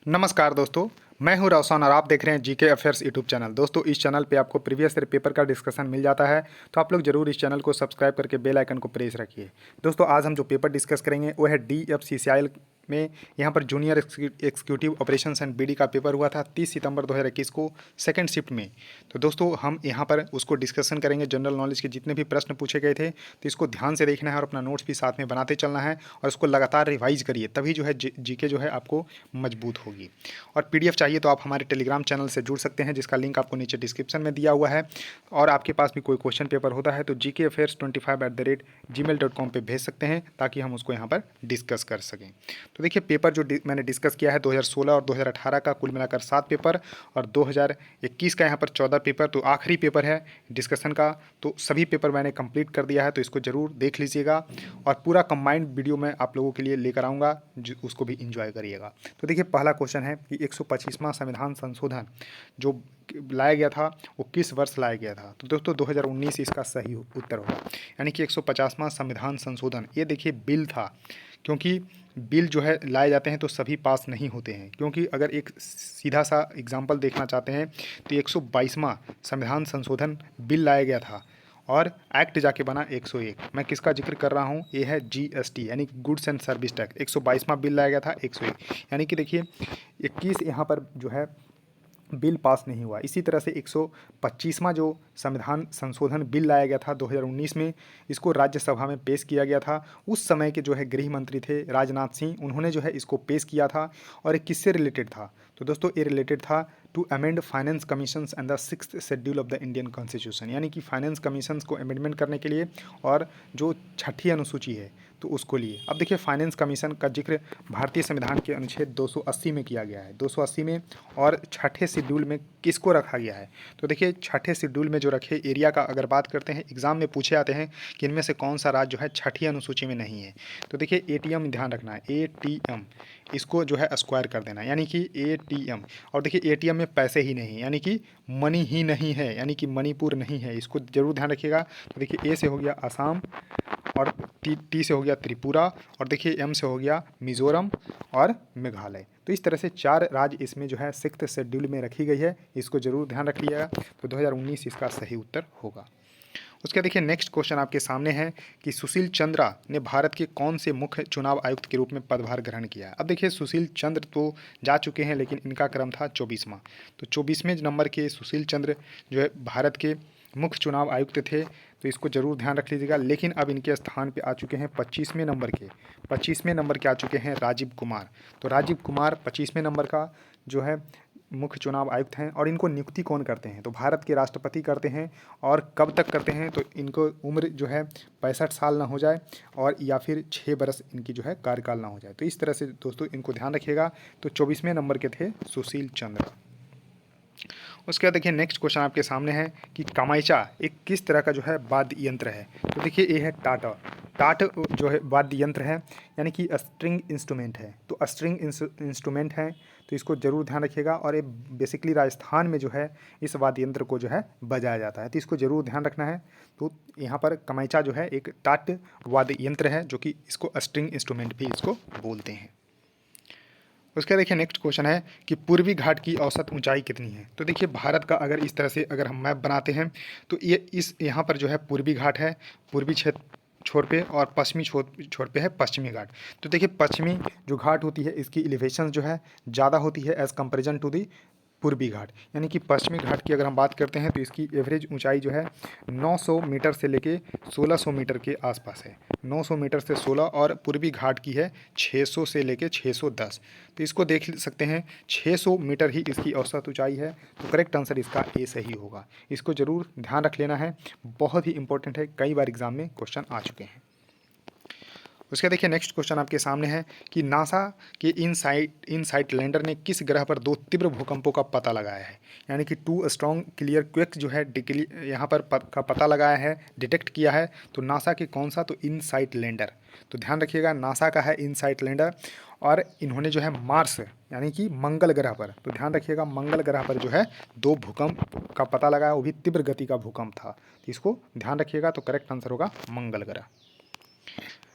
नमस्कार दोस्तों, मैं हूं रौशन और आप देख रहे हैं जीके अफेयर्स यूट्यूब चैनल। दोस्तों, इस चैनल पे आपको प्रीवियस ईयर पेपर का डिस्कशन मिल जाता है, तो आप लोग जरूर इस चैनल को सब्सक्राइब करके बेल आइकन को प्रेस रखिए। दोस्तों, आज हम जो पेपर डिस्कस करेंगे वो है DFCCIL में यहाँ पर junior executive operations and BD का पेपर हुआ था 30 सितंबर 2021 को सेकंड शिफ्ट में। तो दोस्तों, हम यहाँ पर उसको डिस्कशन करेंगे। जनरल नॉलेज के जितने भी प्रश्न पूछे गए थे तो इसको ध्यान से देखना है और अपना नोट्स भी साथ में बनाते चलना है और उसको लगातार रिवाइज करिए, तभी जो है जीके जो है आपको मजबूत होगी। और PDF चाहिए तो आप हमारे टेलीग्राम चैनल से जुड़ सकते हैं, जिसका लिंक आपको नीचे डिस्क्रिप्शन में दिया हुआ है। और आपके पास भी कोई क्वेश्चन पेपर होता है तो gkaffairs25@gmail.com पे भेज सकते हैं, ताकि हम उसको यहाँ पर डिस्कस कर सकें। तो देखिए, पेपर जो मैंने डिस्कस किया है 2016 और 2018 का कुल मिलाकर 7 पेपर और 2021 का यहाँ पर 14 पेपर, तो आखिरी पेपर है डिस्कशन का। तो सभी पेपर मैंने कंप्लीट कर दिया है, तो इसको ज़रूर देख लीजिएगा और पूरा कंबाइंड वीडियो मैं आप लोगों के लिए लेकर आऊँगा, उसको भी इंजॉय करिएगा। तो देखिए, पहला क्वेश्चन है कि 125वां संविधान संशोधन जो लाया गया था वो किस वर्ष लाया गया था। तो दोस्तों, 2019 इसका सही उत्तर होगा। यानी कि 150वां संविधान संशोधन, ये देखिए बिल था, क्योंकि बिल जो है लाए जाते हैं तो सभी पास नहीं होते हैं। क्योंकि अगर एक सीधा सा एग्जाम्पल देखना चाहते हैं तो 122वां संविधान संशोधन बिल लाया गया था और एक्ट जाके बना 101। मैं किसका जिक्र कर रहा हूँ, ये है GST यानी गुड्स एंड सर्विस टैक्स। 122वां बिल लाया गया था, 101। यानी कि देखिए 21 यहाँ पर जो है बिल पास नहीं हुआ। इसी तरह से 125वां जो संविधान संशोधन बिल लाया गया था 2019 में, इसको राज्यसभा में पेश किया गया था। उस समय के जो है गृह मंत्री थे राजनाथ सिंह, उन्होंने जो है इसको पेश किया था। और ये किससे रिलेटेड था, तो दोस्तों ये रिलेटेड था to amend finance commissions and the 6th schedule of the Indian constitution. यानी कि फाइनेंस कमीशंस को अमेंडमेंट करने के लिए और जो 6ठी अनुसूची है तो उसको लिए। अब देखिए, फाइनेंस कमीशन का जिक्र भारतीय संविधान के अनुच्छेद 280 में किया गया है, 280 में। और 6ठे शेड्यूल में किसको रखा गया है, तो देखिए 6ठे शेड्यूल में जो रखे एरिया का अगर बात करते हैं, एग्जाम में पूछे आते हैं कि इनमें से कौन सा राज्य जो है 6ठी अनुसूची में नहीं है। तो देखिए ATM ध्यान रखना है, ATM इसको जो है स्क्वायर कर देना, यानी कि ATM। और देखिए ATM में पैसे ही नहीं, यानी कि मनी ही नहीं है, यानी कि मणिपुर नहीं है, इसको जरूर ध्यान रखिएगा। तो देखिए A से हो गया असम, और T से हो गया त्रिपुरा, और देखिए M से हो गया मिजोरम और मेघालय। तो इस तरह से 4 राज्य इसमें जो है 6th शेड्यूल में रखी गई है, इसको जरूर ध्यान रखिएगा। तो 2019 इसका सही उत्तर होगा। उसके देखिए नेक्स्ट क्वेश्चन आपके सामने है कि सुशील चंद्रा ने भारत के कौन से मुख्य चुनाव आयुक्त के रूप में पदभार ग्रहण किया। अब देखिए, सुशील चंद्र तो जा चुके हैं, लेकिन इनका क्रम था 24वां। तो 24वें नंबर के सुशील चंद्र जो है भारत के मुख्य चुनाव आयुक्त थे, तो इसको जरूर ध्यान रख लीजिएगा। लेकिन अब इनके स्थान पे आ चुके हैं 25वें नंबर के आ चुके हैं राजीव कुमार। तो राजीव कुमार 25वें नंबर का जो है मुख्य चुनाव आयुक्त हैं। और इनको नियुक्ति कौन करते हैं, तो भारत के राष्ट्रपति करते हैं। और कब तक करते हैं, तो इनको उम्र जो है 65 साल ना हो जाए और या फिर 6 बरस इनकी जो है कार्यकाल ना हो जाए। तो इस तरह से दोस्तों इनको ध्यान रखिएगा। तो 24वें नंबर के थे सुशील चंद्र। उसके बाद देखिए नेक्स्ट क्वेश्चन आपके सामने है कि कामायचा एक किस तरह का जो है वाद्य यंत्र है। तो देखिए ये है टाट जो है वाद्य यंत्र है, यानी कि स्ट्रिंग इंस्ट्रूमेंट है। तो स्ट्रिंग इंस्ट्रूमेंट है, तो इसको जरूर ध्यान रखिएगा। और ये बेसिकली राजस्थान में जो है इस वाद्य यंत्र को जो है बजाया जाता है, तो इसको जरूर ध्यान रखना है। तो यहाँ पर कामायचा जो है एक टाट वाद्य यंत्र है, जो कि इसको स्ट्रिंग इंस्ट्रूमेंट भी इसको बोलते हैं। उसका देखिए नेक्स्ट क्वेश्चन है कि पूर्वी घाट की औसत ऊंचाई कितनी है। तो देखिए, भारत का अगर इस तरह से अगर हम मैप बनाते हैं तो ये इस यहाँ पर जो है पूर्वी घाट है, पूर्वी क्षेत्र छोर पे, और पश्चिमी छोर पे है पश्चिमी घाट। तो देखिए, पश्चिमी जो घाट होती है इसकी एलिवेशन जो है ज़्यादा होती है एज़ कंपेरिजन टू दी पूर्वी घाट। यानी कि पश्चिमी घाट की अगर हम बात करते हैं तो इसकी एवरेज ऊंचाई जो है 900 मीटर से लेके 1600 मीटर के आसपास है। 900 मीटर से 16, और पूर्वी घाट की है 600 से लेके 610। तो इसको देख सकते हैं, 600 मीटर ही इसकी औसत ऊंचाई है। तो करेक्ट आंसर इसका ए सही होगा। इसको जरूर ध्यान रख लेना है, बहुत ही इंपॉर्टेंट है, कई बार एग्जाम में क्वेश्चन आ चुके हैं। उसके देखिए नेक्स्ट क्वेश्चन आपके सामने है कि नासा के इनसाइट लैंडर ने किस ग्रह पर 2 तीव्र भूकंपों का पता लगाया है। यानी कि 2 स्ट्रॉन्ग क्लियर क्वेक्स जो है यहाँ पर का पता लगाया है, डिटेक्ट किया है। तो नासा के कौन सा, तो इनसाइट लैंडर। तो ध्यान रखिएगा, नासा का है इनसाइट लैंडर। और इन्होंने जो है मार्स यानी कि मंगल ग्रह पर, तो ध्यान रखिएगा मंगल ग्रह पर जो है 2 भूकंप का पता लगाया, वो भी तीव्र गति का भूकंप था। तो इसको ध्यान रखिएगा। तो करेक्ट आंसर होगा मंगल ग्रह।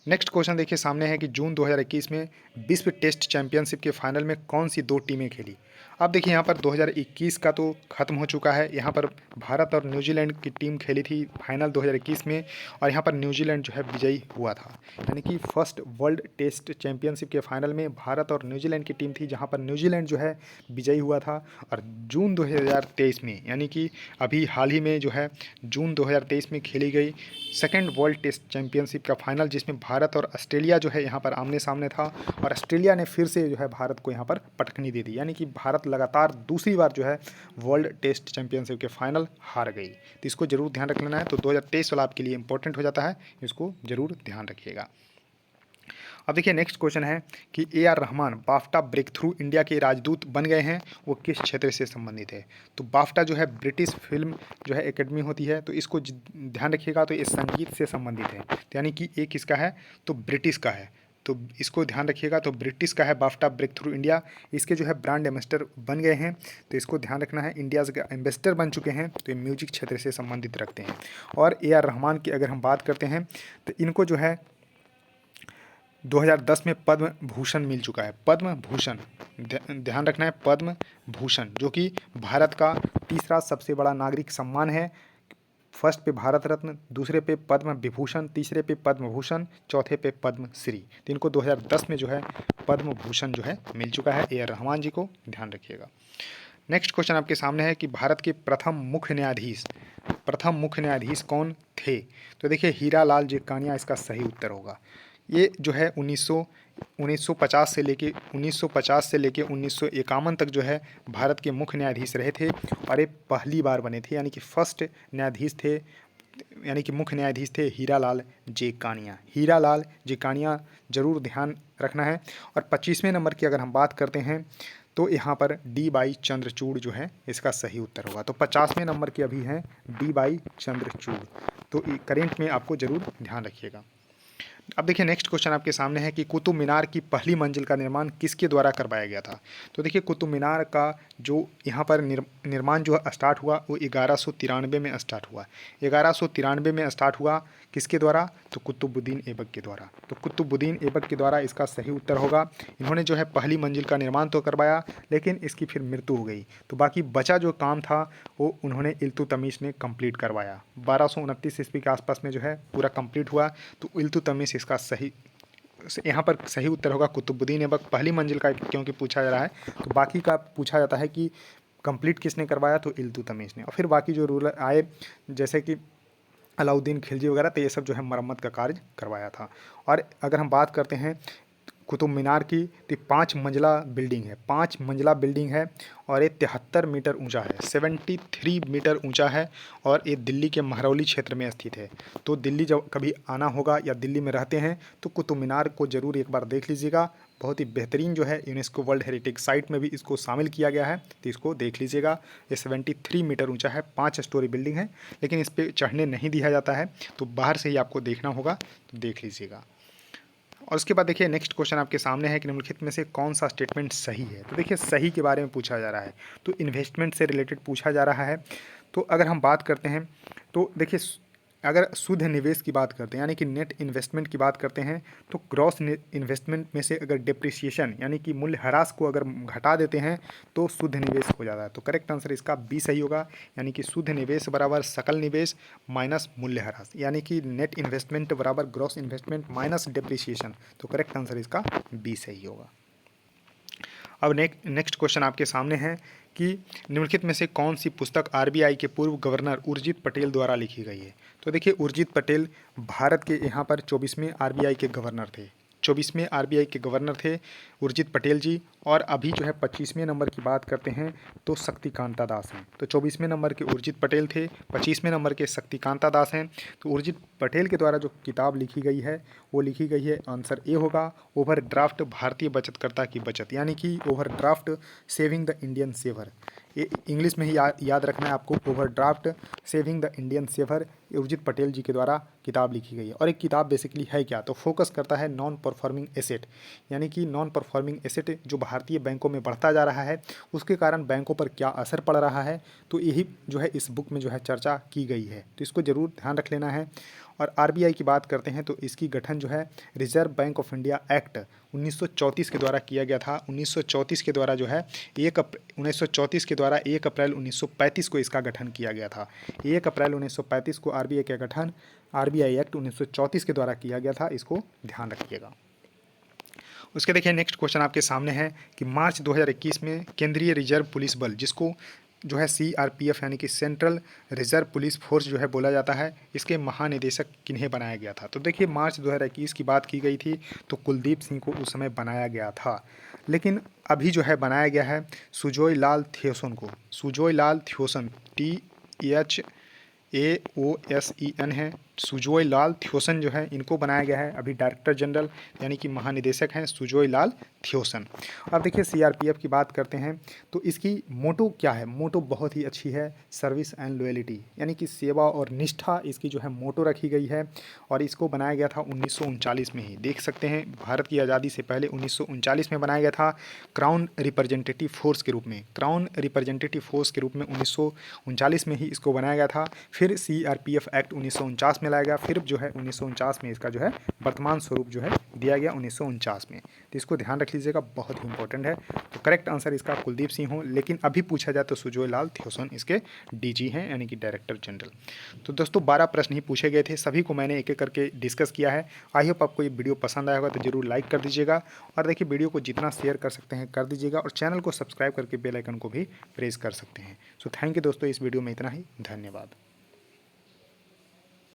नेक्स्ट क्वेश्चन देखिए सामने है कि जून 2021 में विश्व टेस्ट चैंपियनशिप के फाइनल में कौन सी दो टीमें खेली। अब देखिए यहाँ पर 2021 का तो ख़त्म हो चुका है। यहाँ पर भारत और न्यूजीलैंड की टीम खेली थी फाइनल 2021 में, और यहाँ पर न्यूजीलैंड जो है विजयी हुआ था। यानी कि फर्स्ट वर्ल्ड टेस्ट चैंपियनशिप के फाइनल में भारत और न्यूजीलैंड की टीम थी, जहाँ पर न्यूजीलैंड जो है विजयी हुआ था। और जून 2023 में, यानी कि अभी हाल ही में जो है जून 2023 में खेली गई सेकेंड वर्ल्ड टेस्ट चैंपियनशिप का फाइनल, जिसमें भारत और ऑस्ट्रेलिया जो है यहाँ पर आमने सामने था, और ऑस्ट्रेलिया ने फिर से जो है भारत को यहाँ पर पटकनी दे दी। यानी कि भारत लगातार दूसरी बार जो है वर्ल्ड टेस्ट चैंपियनशिप के फाइनल हार गई। तो इसको जरूर ध्यान रख लेना है। तो 2023 वाला आपके लिए इंपॉर्टेंट हो जाता है, इसको जरूर ध्यान रखिएगा। अब देखिए नेक्स्ट क्वेश्चन है कि AR Rahman BAFTA breakthrough India के राजदूत बन गए हैं, वो किस क्षेत्र से संबंधित है। तो बाफ्टा जो है ब्रिटिश फिल्म जो है एकेडमी होती है, तो इसको ध्यान रखिएगा। तो ये संगीत से संबंधित है, तो यानी कि एक किसका है, तो ब्रिटिश का है। तो इसको ध्यान रखिएगा। तो ब्रिटिश का है बाफ्टा ब्रेक थ्रू इंडिया। इसके जो है ब्रांड एम्बेसडर बन गए हैं, तो इसको ध्यान रखना है। इंडिया के एम्बेसडर बन चुके हैं, तो ये म्यूजिक क्षेत्र से संबंधित रखते हैं। और AR रहमान की अगर हम बात करते हैं, तो इनको जो है 2010 में पद्म भूषण मिल चुका है। पद्म भूषण ध्यान रखना है, पद्म भूषण जो कि भारत का तीसरा सबसे बड़ा नागरिक सम्मान है। फर्स्ट पे भारत रत्न, दूसरे पे पद्म विभूषण, तीसरे पे पद्म भूषण, चौथे पे पद्म श्री। तो इनको 2010 में जो है पद्म भूषण जो है मिल चुका है। AR रहमान जी को ध्यान रखिएगा। नेक्स्ट क्वेश्चन आपके सामने है कि भारत के प्रथम मुख्य न्यायाधीश कौन थे। तो देखिए हीरा लाल जेकानिया इसका सही उत्तर होगा। ये जो है 1950 से लेके 1951 तक जो है भारत के मुख्य न्यायाधीश रहे थे, और ये पहली बार बने थे। यानी कि फर्स्ट न्यायाधीश थे, यानी कि मुख्य न्यायाधीश थे हीरालाल जेकानिया जरूर ध्यान रखना है। और 25वें नंबर की अगर हम बात करते हैं, तो यहाँ पर D चंद्रचूड़ जो है इसका सही उत्तर होगा। तो 50वें नंबर के अभी हैं D चंद्रचूड़। तो करेंट में आपको जरूर ध्यान रखिएगा। अब देखिए नेक्स्ट क्वेश्चन आपके सामने है कि कुतुब मीनार की पहली मंजिल का निर्माण किसके द्वारा करवाया गया था। तो देखिए कुतुब मीनार का जो यहाँ पर निर्माण जो स्टार्ट हुआ वो 1193 में स्टार्ट हुआ। 1193 में स्टार्ट हुआ किसके द्वारा, तो कुतुबुद्दीन ऐबक के द्वारा। तो कुतुबुद्दीन ऐबक के द्वारा इसका सही उत्तर होगा। इन्होंने जो है पहली मंजिल का निर्माण तो करवाया, लेकिन इसकी फिर मृत्यु हो गई। तो बाकी बचा जो काम था वो उन्होंने इल्तुतमिश ने कंप्लीट करवाया। 1229 ईस्वी के आसपास में जो है पूरा कंप्लीट हुआ। तो इल्तुतमिश इसका सही, यहाँ पर सही उत्तर होगा कुतुबुद्दीन ऐबक। पहली मंजिल का क्योंकि पूछा जा रहा है, तो बाकी का पूछा जाता है कि कंप्लीट किसने करवाया, तो इल्तुतमिश ने। और फिर बाकी जो रूलर आए जैसे कि अलाउद्दीन खिलजी वगैरह, तो ये सब जो है मरम्मत का कार्य करवाया था। और अगर हम बात करते हैं कुतुब मीनार की, तो 5 मंजिला बिल्डिंग है, 5 मंजिला बिल्डिंग है, और ये 73 मीटर ऊंचा है, 73 मीटर ऊंचा है, और ये दिल्ली के महरौली क्षेत्र में स्थित है। तो दिल्ली जब कभी आना होगा या दिल्ली में रहते हैं तो कुतुब मीनार को ज़रूर एक बार देख लीजिएगा। बहुत ही बेहतरीन जो है यूनेस्को वर्ल्ड हेरिटेज साइट में भी इसको शामिल किया गया है, तो इसको देख लीजिएगा। ये 73 मीटर ऊंचा है, 5 स्टोरी बिल्डिंग है, लेकिन इस पर चढ़ने नहीं दिया जाता है, तो बाहर से ही आपको देखना होगा, तो देख लीजिएगा। और उसके बाद देखिए नेक्स्ट क्वेश्चन आपके सामने है कि निम्नलिखित में से कौन सा स्टेटमेंट सही है। तो देखिए सही के बारे में पूछा जा रहा है, तो इन्वेस्टमेंट से रिलेटेड पूछा जा रहा है। तो अगर हम बात करते हैं, तो देखिए अगर शुद्ध निवेश की बात करते हैं यानी कि नेट इन्वेस्टमेंट की बात करते हैं, तो ग्रॉस इन्वेस्टमेंट में से अगर डिप्रिसिएशन यानी कि मूल्य ह्रास को अगर घटा देते हैं तो शुद्ध निवेश हो जाता है। तो करेक्ट आंसर इसका बी सही होगा, यानी कि शुद्ध निवेश बराबर सकल निवेश माइनस मूल्य ह्रास, यानी कि नेट इन्वेस्टमेंट बराबर ग्रॉस इन्वेस्टमेंट माइनस डिप्रिसिएशन। तो करेक्ट आंसर इसका बी सही होगा। अब नेक्स्ट क्वेश्चन आपके सामने है कि निम्नलिखित में से कौन सी पुस्तक RBI के पूर्व गवर्नर उर्जित पटेल द्वारा लिखी गई है। तो देखिए उर्जित पटेल भारत के यहाँ पर 24वें RBI के गवर्नर थे, 24वें RBI के गवर्नर थे उर्जित पटेल जी। और अभी जो है 25वें नंबर की बात करते हैं तो शक्तिकांता दास हैं। तो 24वें नंबर के उर्जित पटेल थे, 25वें नंबर के शक्तिकांता दास हैं। तो उर्जित पटेल के द्वारा जो किताब लिखी गई है वो लिखी गई है, आंसर ए होगा, ओवरड्राफ्ट भारतीय बचतकर्ता की बचत, यानी कि overdraft saving the Indian saver. ये इंग्लिश में ही याद रखना है आपको, overdraft saving the Indian saver, Urjit Patel ji के द्वारा किताब लिखी गई है। और एक किताब बेसिकली है क्या, तो फोकस करता है नॉन परफॉर्मिंग एसेट, यानी कि नॉन परफॉर्मिंग एसेट जो भारतीय बैंकों में बढ़ता जा रहा है उसके कारण बैंकों पर क्या असर पड़ रहा है, तो यही जो है इस बुक में जो है चर्चा की गई है। तो इसको ज़रूर ध्यान रख लेना है। और आरबीआई की बात करते हैं तो इसकी गठन जो है reserve bank of India act 1934 के द्वारा किया गया था। 1934 के द्वारा जो है 1934 के द्वारा 1 अप्रैल 1935 को इसका गठन किया गया था। 1 अप्रैल 1935 को आरबीआई का गठन आरबीआई एक्ट 1934 के द्वारा किया गया था, इसको ध्यान रखिएगा। उसके देखिए नेक्स्ट क्वेश्चन आपके सामने है कि मार्च 2021 में केंद्रीय रिजर्व पुलिस बल, जिसको जो है सीआरपीएफ यानी कि सेंट्रल रिजर्व पुलिस फोर्स जो है बोला जाता है, इसके महानिदेशक किन्हें बनाया गया था। तो देखिए मार्च 2021 की बात की गई थी तो कुलदीप सिंह को उस समय बनाया गया था, लेकिन अभी जो है बनाया गया है सुजोय लाल थियोसन को। सुजोय लाल थियोसन THAOSEN है, सुजोय लाल थियोसन जो है इनको बनाया गया है अभी डायरेक्टर जनरल यानी कि महानिदेशक हैं सुजोय लाल थियोसन। अब देखिए सीआरपीएफ की बात करते हैं तो इसकी मोटो क्या है। मोटो बहुत ही अच्छी है, सर्विस एंड लॉयल्टी यानी कि सेवा और निष्ठा इसकी जो है मोटो रखी गई है। और इसको बनाया गया था 1939 में ही, देख सकते हैं भारत की आज़ादी से पहले 1939 में बनाया गया था क्राउन रिप्रेजेंटेटिव फोर्स के रूप में। क्राउन रिप्रेजेंटेटिव फोर्स के रूप में 1939 में ही इसको बनाया गया था। फिर सीआरपीएफ एक्ट 1949 में लाया गया, फिर जो है 1949 में इसका जो है वर्तमान स्वरूप जो है दिया गया 1949 में। तो इसको ध्यान रख लीजिएगा, बहुत ही इंपॉर्टेंट है। तो करेक्ट आंसर इसका कुलदीप सिंह हो, लेकिन अभी पूछा जाए तो सुजोय लाल थियोसन इसके डीजी हैं यानी कि डायरेक्टर जनरल। तो दोस्तों 12 प्रश्न ही पूछे गए थे, सभी को मैंने एक एक करके डिस्कस किया है। आई होप आपको ये वीडियो पसंद आया होगा तो जरूर लाइक कर दीजिएगा और देखिए वीडियो को जितना शेयर कर सकते हैं कर दीजिएगा और चैनल को सब्सक्राइब करके बेल आइकन को भी प्रेस कर सकते हैं। सो थैंक यू दोस्तों, इस वीडियो में इतना ही, धन्यवाद।